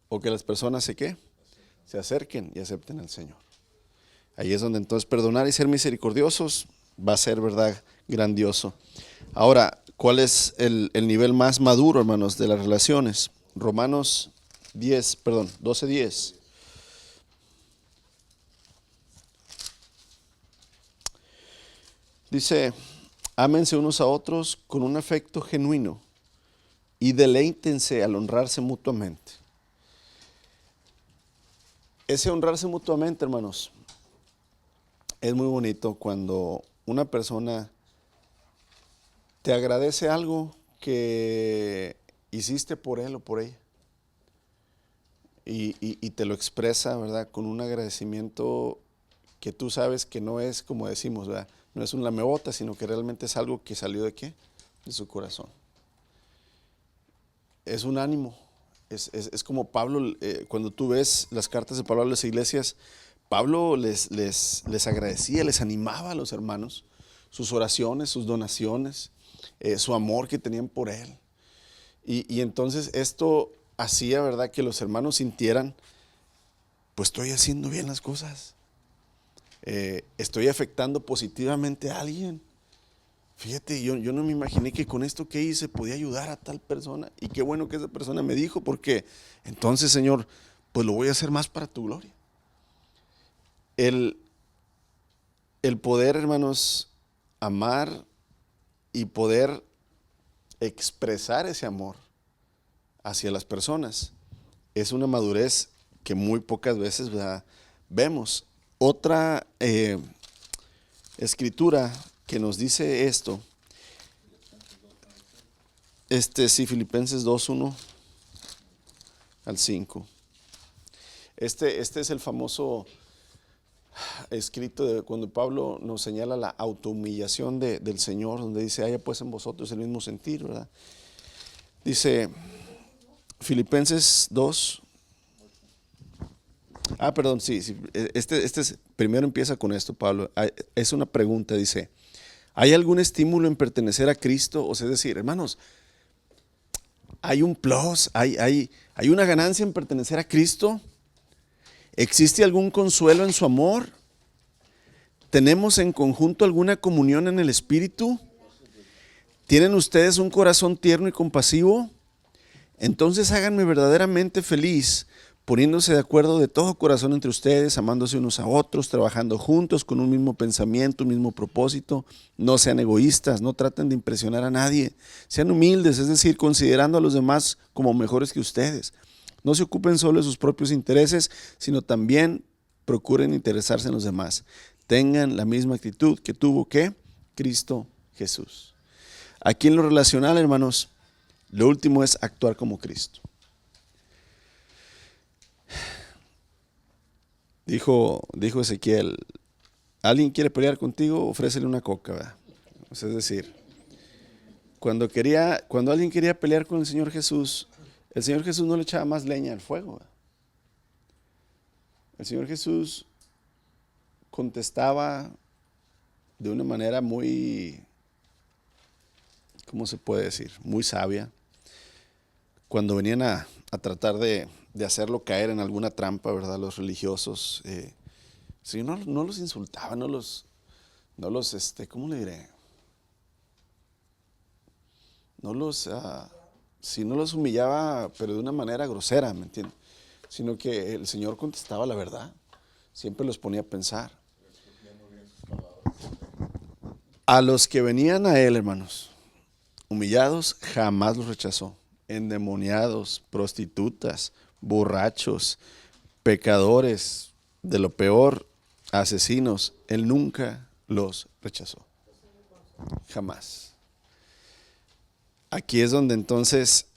o que las personas se acerquen y acepten al Señor. Ahí es donde entonces perdonar y ser misericordiosos va a ser, ¿verdad?, grandioso. Ahora, ¿cuál es el nivel más maduro, hermanos, de las relaciones? Romanos 12:10. Dice, ámense unos a otros con un afecto genuino y deleítense al honrarse mutuamente. Ese honrarse mutuamente, hermanos, es muy bonito cuando una persona te agradece algo que hiciste por él o por ella y te lo expresa, ¿verdad? Con un agradecimiento que tú sabes que no es como decimos, ¿verdad? No es un lamebota, sino que realmente es algo que salió ¿de qué? De su corazón. Es un ánimo. Es como Pablo, cuando tú ves las cartas de Pablo a las iglesias, Pablo les agradecía, les animaba a los hermanos, sus oraciones, sus donaciones, su amor que tenían por él. Y entonces esto hacía, ¿verdad?, que los hermanos sintieran, pues estoy haciendo bien las cosas, estoy afectando positivamente a alguien. Fíjate, yo no me imaginé que con esto que hice podía ayudar a tal persona, y qué bueno que esa persona me dijo, porque entonces, Señor, pues lo voy a hacer más para tu gloria. El poder, hermanos, amar y poder expresar ese amor hacia las personas es una madurez que muy pocas veces, ¿verdad?, vemos. Otra escritura que nos dice esto, sí, Filipenses 2:1 al 5. Este es el famoso escrito de cuando Pablo nos señala la autohumillación del Señor, donde dice, haya pues en vosotros el mismo sentir, ¿verdad? Dice Filipenses 2. Perdón, sí, primero empieza con esto, Pablo. Es una pregunta, dice, ¿hay algún estímulo en pertenecer a Cristo? O sea, es decir, hermanos, hay un plus, hay una ganancia en pertenecer a Cristo. ¿Existe algún consuelo en su amor? ¿Tenemos en conjunto alguna comunión en el Espíritu? ¿Tienen ustedes un corazón tierno y compasivo? Entonces háganme verdaderamente feliz, poniéndose de acuerdo de todo corazón entre ustedes, amándose unos a otros, trabajando juntos con un mismo pensamiento, un mismo propósito. No sean egoístas, no traten de impresionar a nadie. Sean humildes, es decir, considerando a los demás como mejores que ustedes. No se ocupen solo de sus propios intereses, sino también procuren interesarse en los demás. Tengan la misma actitud que tuvo ¿qué? Cristo Jesús. Aquí en lo relacional, hermanos, lo último es actuar como Cristo. Dijo Ezequiel, ¿alguien quiere pelear contigo? Ofrécele una coca, ¿verdad? Es decir, cuando alguien quería pelear con el Señor Jesús no le echaba más leña al fuego, ¿verdad? El Señor Jesús contestaba de una manera muy, ¿cómo se puede decir? Muy sabia. Cuando venían a tratar de hacerlo caer en alguna trampa, ¿verdad? Los religiosos, el Señor no los insultaba, no los, ¿cómo le diré? No los humillaba, pero de una manera grosera, ¿me entiendes? Sino que el Señor contestaba la verdad, siempre los ponía a pensar. A los que venían a Él, hermanos, humillados, jamás los rechazó. Endemoniados, prostitutas, borrachos, pecadores, de lo peor, asesinos, Él nunca los rechazó. Jamás. Aquí es donde entonces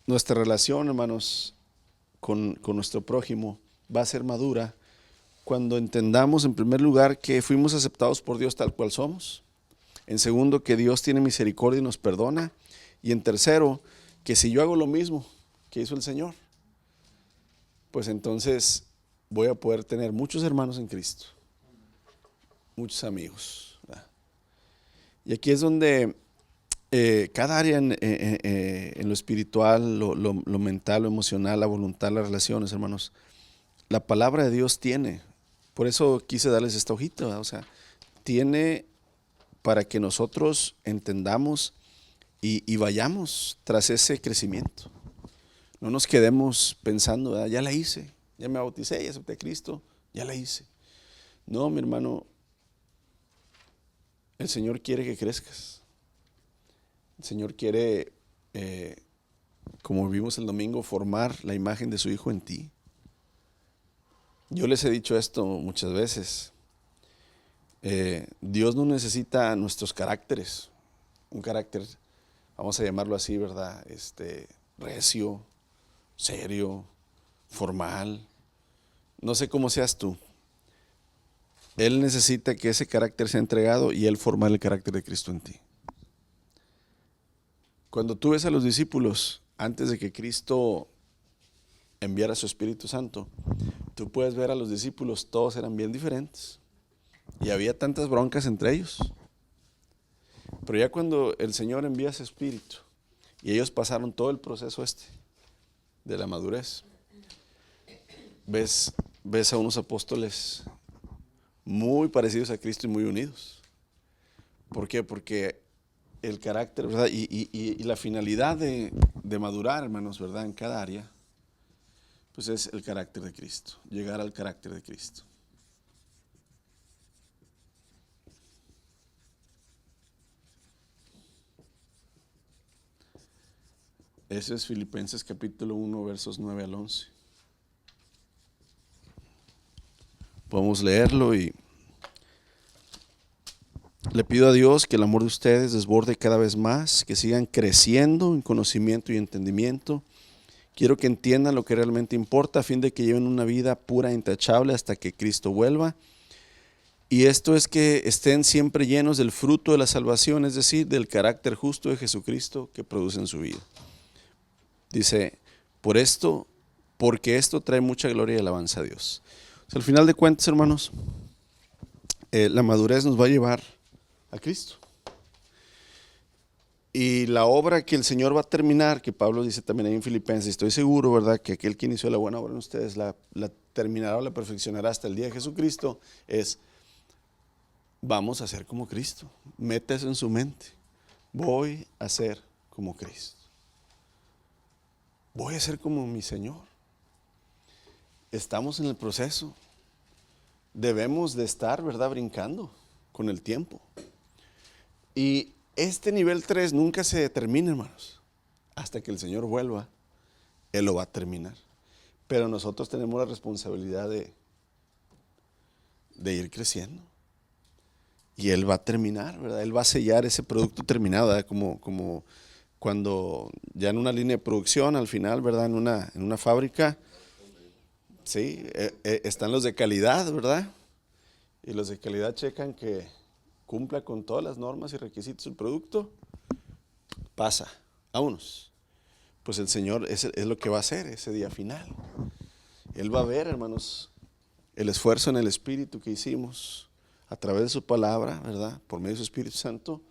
nuestra relación, hermanos, con nuestro prójimo va a ser madura cuando entendamos, en primer lugar, que fuimos aceptados por Dios tal cual somos. En segundo, que Dios tiene misericordia y nos perdona. Y en tercero, que si yo hago lo mismo que hizo el Señor, pues entonces voy a poder tener muchos hermanos en Cristo, muchos amigos, ¿verdad? Y aquí es donde cada área en lo espiritual, lo mental, lo emocional, la voluntad, las relaciones, hermanos, la palabra de Dios tiene. Por eso quise darles esta hojita, ¿verdad? O sea, tiene para que nosotros entendamos y vayamos tras ese crecimiento. No nos quedemos pensando, ¿verdad? Ya la hice, ya me bauticé, ya acepté a Cristo, ya la hice. No, mi hermano, El Señor quiere que crezcas. El Señor quiere, como vimos el domingo, formar la imagen de su Hijo en ti. Yo les he dicho esto muchas veces. Dios no necesita nuestros caracteres. Un carácter, vamos a llamarlo así, ¿verdad? Recio, serio, formal. No sé cómo seas tú. Él necesita que ese carácter sea entregado y Él formar el carácter de Cristo en ti. Cuando tú ves a los discípulos, antes de que Cristo enviara su Espíritu Santo, tú puedes ver a los discípulos, todos eran bien diferentes. Y había tantas broncas entre ellos. Pero ya cuando el Señor envía su Espíritu, y ellos pasaron todo el proceso de la madurez, ves a unos apóstoles muy parecidos a Cristo y muy unidos. ¿Por qué? Porque el carácter, ¿verdad? Y la finalidad de madurar, hermanos, ¿verdad? En cada área, pues es el carácter de Cristo, llegar al carácter de Cristo. Ese es Filipenses capítulo 1, versos 9 al 11. Podemos leerlo y le pido a Dios que el amor de ustedes desborde cada vez más, que sigan creciendo en conocimiento y entendimiento. Quiero que entiendan lo que realmente importa a fin de que lleven una vida pura e intachable hasta que Cristo vuelva. Y esto es que estén siempre llenos del fruto de la salvación, es decir, del carácter justo de Jesucristo que produce en su vida. Dice, porque esto trae mucha gloria y alabanza a Dios. O sea, al final de cuentas, hermanos, la madurez nos va a llevar a Cristo. Y la obra que el Señor va a terminar, que Pablo dice también ahí en Filipenses, estoy seguro, ¿verdad?, que aquel que inició la buena obra en ustedes la terminará o la perfeccionará hasta el día de Jesucristo, es, vamos a ser como Cristo. Meta eso en su mente. Voy a ser como Cristo. Voy a ser como mi Señor. Estamos en el proceso. Debemos de estar, ¿verdad?, brincando con el tiempo. Y este nivel 3 nunca se termina, hermanos. Hasta que el Señor vuelva, Él lo va a terminar. Pero nosotros tenemos la responsabilidad de ir creciendo. Y Él va a terminar, ¿verdad? Él va a sellar ese producto terminado, ¿verdad? Como cuando ya en una línea de producción, al final, ¿verdad? En una fábrica, sí, están los de calidad, ¿verdad? Y los de calidad checan que cumpla con todas las normas y requisitos del producto, pasa, vámonos. Pues el Señor es lo que va a hacer ese día final. Él va a ver, hermanos, el esfuerzo en el Espíritu que hicimos a través de su palabra, ¿verdad? Por medio de su Espíritu Santo,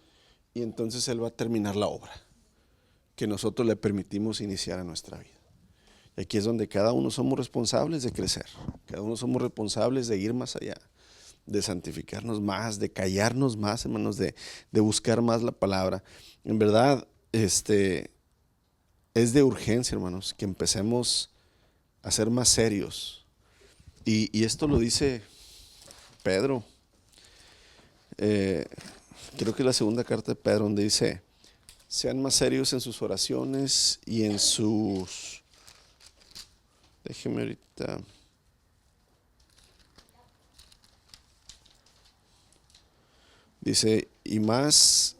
y entonces Él va a terminar la obra que nosotros le permitimos iniciar en nuestra vida. Y aquí es donde cada uno somos responsables de crecer, cada uno somos responsables de ir más allá, de santificarnos más, de callarnos más, hermanos, de buscar más la palabra. En verdad, es de urgencia, hermanos, que empecemos a ser más serios. Y esto lo dice Pedro. Creo que es la segunda carta de Pedro, donde dice, sean más serios en sus oraciones y en sus... Déjeme ahorita... Dice, y más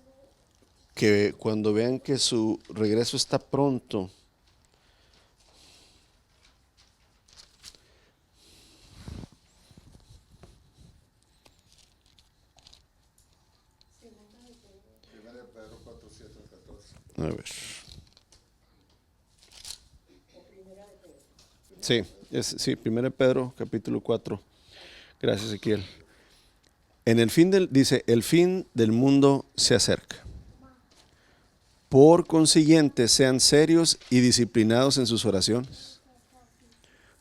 que cuando vean que su regreso está pronto, a ver. Sí, 1 Pedro capítulo 4. Gracias, Ezequiel. Dice, el fin del mundo se acerca. Por consiguiente, sean serios y disciplinados en sus oraciones.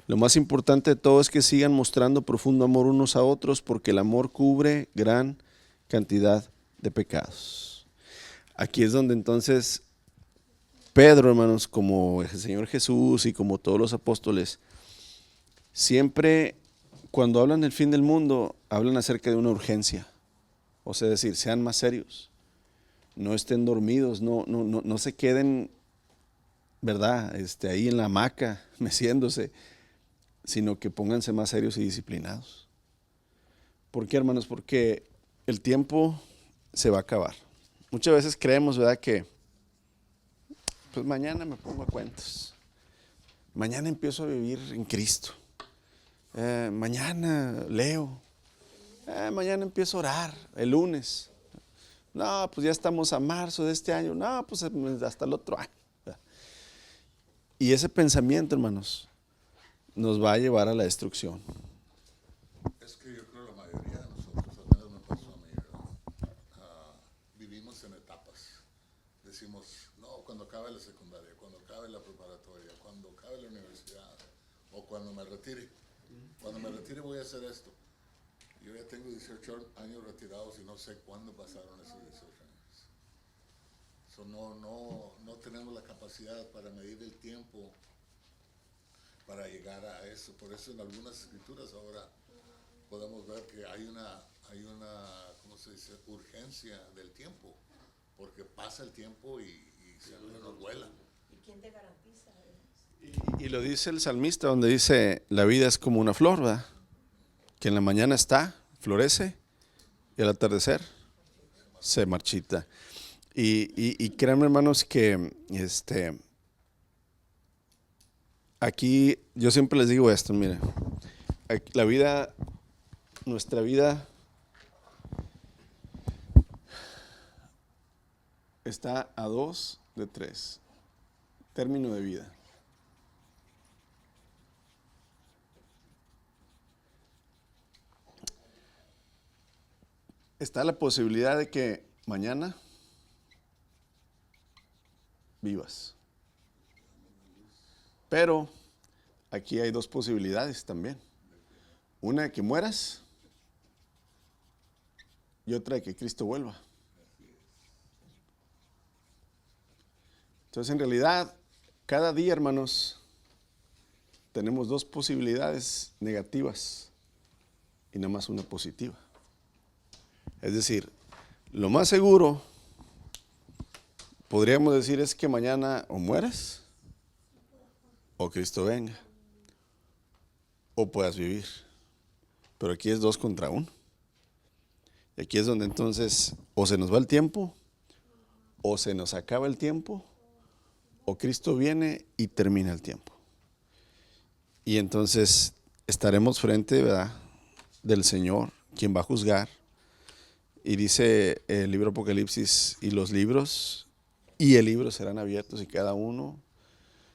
Lo más importante de todo es que sigan mostrando profundo amor unos a otros, porque el amor cubre gran cantidad de pecados. Aquí es donde entonces Pedro, hermanos, como el Señor Jesús y como todos los apóstoles, siempre cuando hablan del fin del mundo, hablan acerca de una urgencia. O sea, decir, sean más serios, no estén dormidos, no se queden, ¿verdad? Ahí en la hamaca, meciéndose, sino que pónganse más serios y disciplinados. ¿Por qué, hermanos? Porque el tiempo se va a acabar. Muchas veces creemos, ¿verdad?, que pues mañana me pongo a cuentas, mañana empiezo a vivir en Cristo, mañana leo, mañana empiezo a orar, el lunes. No, pues ya estamos a marzo de este año, no, pues hasta el otro año. Y ese pensamiento, hermanos, nos va a llevar a la destrucción. Es que yo creo la mayoría de nosotros, al menos me pasó a mí, ¿verdad? Vivimos en etapas. Decimos, no, cuando acabe la secundaria, cuando acabe la preparatoria, cuando acabe la universidad, o cuando me retire. Cuando me retire voy a hacer esto. Yo ya tengo 18 años retirados y no sé cuándo pasaron esos 18 años. So, no tenemos la capacidad para medir el tiempo para llegar a eso. Por eso en algunas escrituras ahora podemos ver que hay una, ¿cómo se dice?, urgencia del tiempo, porque pasa el tiempo y se nos vuela. ¿Y quién te garantiza eso? Y lo dice el salmista, donde dice, la vida es como una flor, ¿verdad?, que en la mañana está, florece, y al atardecer se marchita. Y créanme, hermanos, que aquí yo siempre les digo esto, mire, la vida, nuestra vida está a 2 de 3, término de vida. Está la posibilidad de que mañana vivas. Pero aquí hay dos posibilidades también. Una de que mueras y otra de que Cristo vuelva. Entonces, en realidad, cada día, hermanos, tenemos dos posibilidades negativas y nada más una positiva. Es decir, lo más seguro, podríamos decir, es que mañana o mueras o Cristo venga o puedas vivir. Pero aquí es 2 contra 1. Y aquí es donde entonces o se nos va el tiempo o se nos acaba el tiempo o Cristo viene y termina el tiempo. Y entonces estaremos frente, ¿verdad?, del Señor, quien va a juzgar. Y dice el libro Apocalipsis, y los libros y el libro serán abiertos y cada uno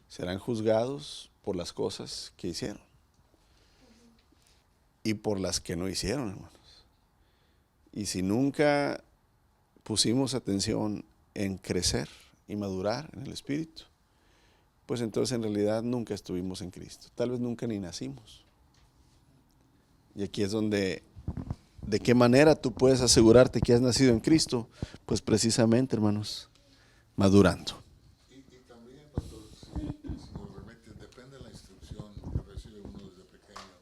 serán juzgados por las cosas que hicieron y por las que no hicieron, hermanos. Y si nunca pusimos atención en crecer y madurar en el Espíritu, pues entonces en realidad nunca estuvimos en Cristo. Tal vez nunca ni nacimos. Y aquí es donde, ¿de qué manera tú puedes asegurarte que has nacido en Cristo? Pues precisamente, hermanos, madurando. Y también, pastor, si me permite, depende de la instrucción que recibe uno desde pequeño.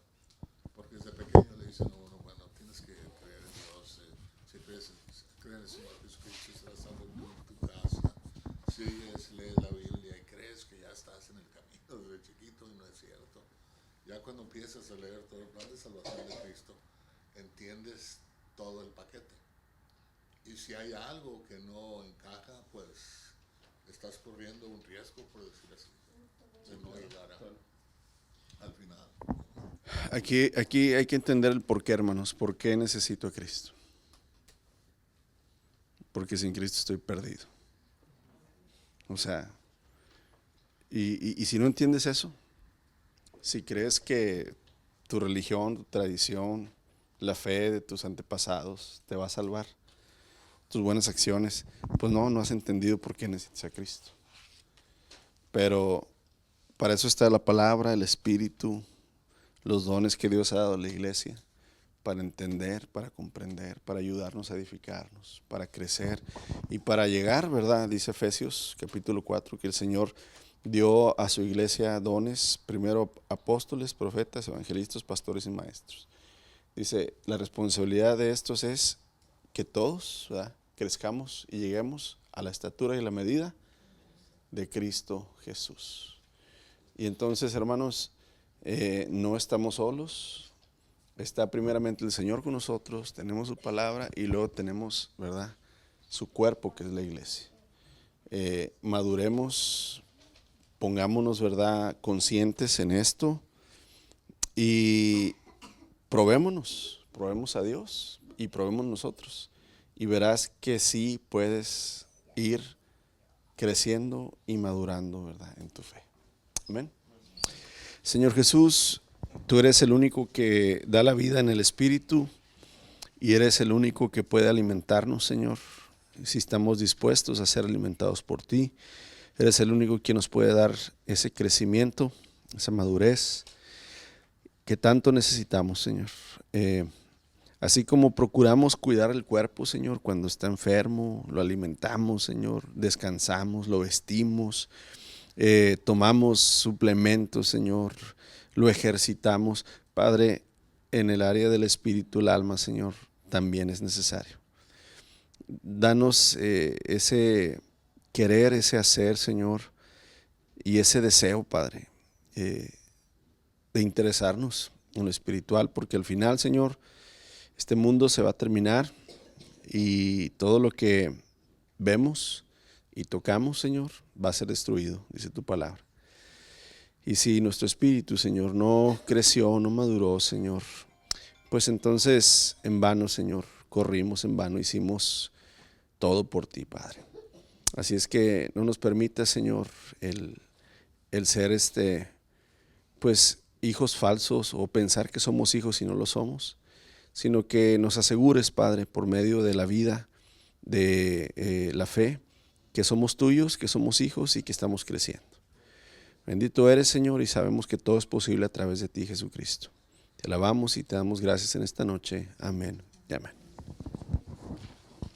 Porque desde pequeño le dicen a uno, bueno, tienes que creer en Dios. Si crees en el Señor Jesucristo, serás salvo en tu casa. Si lees la Biblia y crees que ya estás en el camino desde chiquito, y no es cierto. Ya cuando empiezas a leer todo el plan de salvación de Cristo, entiendes todo el paquete. Y si hay algo que no encaja, pues estás corriendo un riesgo, por decir así, de no llegar al final. Aquí hay que entender el porqué, hermanos. ¿Por qué necesito a Cristo? Porque sin Cristo estoy perdido. O sea, y si no entiendes eso, si crees que tu religión, tu tradición, la fe de tus antepasados te va a salvar, tus buenas acciones, pues no has entendido por qué necesitas a Cristo. Pero para eso está la palabra, el Espíritu, los dones que Dios ha dado a la iglesia, para entender, para comprender, para ayudarnos a edificarnos, para crecer y para llegar, ¿verdad? Dice Efesios capítulo 4 que el Señor dio a su iglesia dones, primero apóstoles, profetas, evangelistas, pastores y maestros. Dice, la responsabilidad de estos es que todos, ¿verdad?, crezcamos y lleguemos a la estatura y la medida de Cristo Jesús. Y entonces, hermanos, no estamos solos. Está primeramente el Señor con nosotros, tenemos su palabra y luego tenemos, ¿verdad?, su cuerpo, que es la iglesia. Maduremos, pongámonos, ¿verdad?, conscientes en esto y probemos a Dios y probemos nosotros. Y verás que sí puedes ir creciendo y madurando, ¿verdad?, en tu fe. Amén. Señor Jesús, tú eres el único que da la vida en el Espíritu y eres el único que puede alimentarnos, Señor, si estamos dispuestos a ser alimentados por ti. Eres el único que nos puede dar ese crecimiento, esa madurez que tanto necesitamos, Señor. Así como procuramos cuidar el cuerpo, Señor, cuando está enfermo, lo alimentamos, Señor, descansamos, lo vestimos, tomamos suplementos, Señor, lo ejercitamos. Padre, en el área del espíritu, el alma, Señor, también es necesario. Danos ese querer, ese hacer, Señor, y ese deseo, Padre, de interesarnos en lo espiritual, porque al final, Señor, este mundo se va a terminar y todo lo que vemos y tocamos, Señor, va a ser destruido, dice tu palabra. Y si nuestro espíritu, Señor, no creció, no maduró, Señor, pues entonces en vano, Señor, corrimos en vano, hicimos todo por ti, Padre. Así es que no nos permita, Señor, el ser pues hijos falsos o pensar que somos hijos y no lo somos, sino que nos asegures, Padre, por medio de la vida, de la fe, que somos tuyos, que somos hijos y que estamos creciendo. Bendito eres, Señor, y sabemos que todo es posible a través de ti, Jesucristo. Te alabamos y te damos gracias en esta noche. Amén y amén.